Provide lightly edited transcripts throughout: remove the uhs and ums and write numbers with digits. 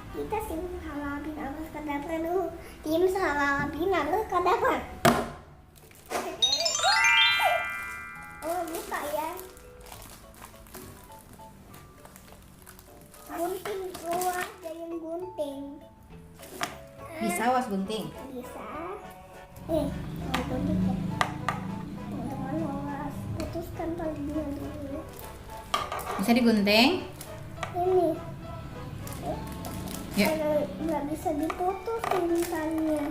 Kita simsalabim abracadabra dulu. Simsalabim abracadabra. Oh, buka ya. Gunting keluar dari gunting. Bisa was gunting? Bisa. Mau gunting ya. Teman-teman awas, putuskan talinya dulu. Bisa digunting? Ini. Ya. Kalau nggak bisa diputus talinya.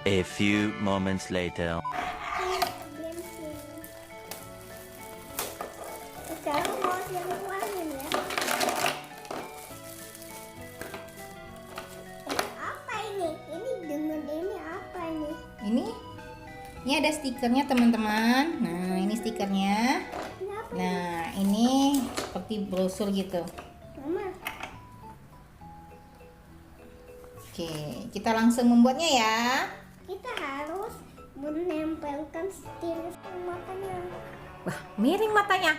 A few moments later. Sekarang mau yang keluarin ya. Apa ini? Ini dengan ini apa ini? Ini ada stikernya teman-teman. Nah, ini stikernya. Kenapa? Nah, ini seperti brosur gitu. Mama. Oke, kita langsung membuatnya ya. Kita harus menempelkan stiker matanya. Wah, miring matanya.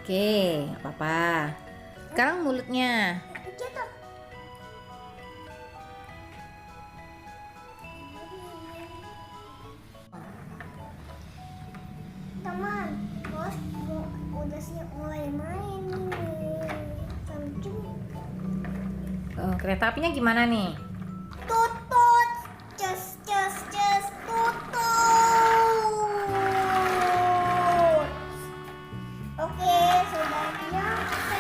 Oke, apa-apa. Sekarang mulutnya. Jatuh. Teman, bos udah siap mulai main nih. Sampai Oh, kereta apinya gimana nih? tutut, cus cus cus tutut. Oke, sudah nyampe.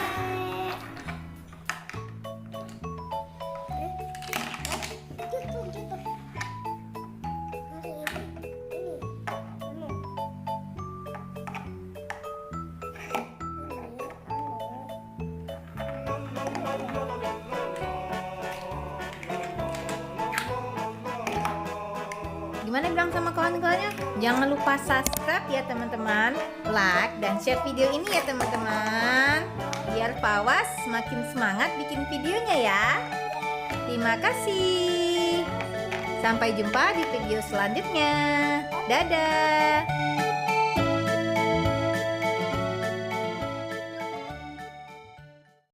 Jatuh, jatuh. Hari ini, anu. Gimana bilang sama kawan-kawannya? Jangan lupa subscribe ya teman-teman, like dan share video ini ya teman-teman, biar Pawas semakin semangat bikin videonya ya. Terima kasih. Sampai jumpa di video selanjutnya. Dadah.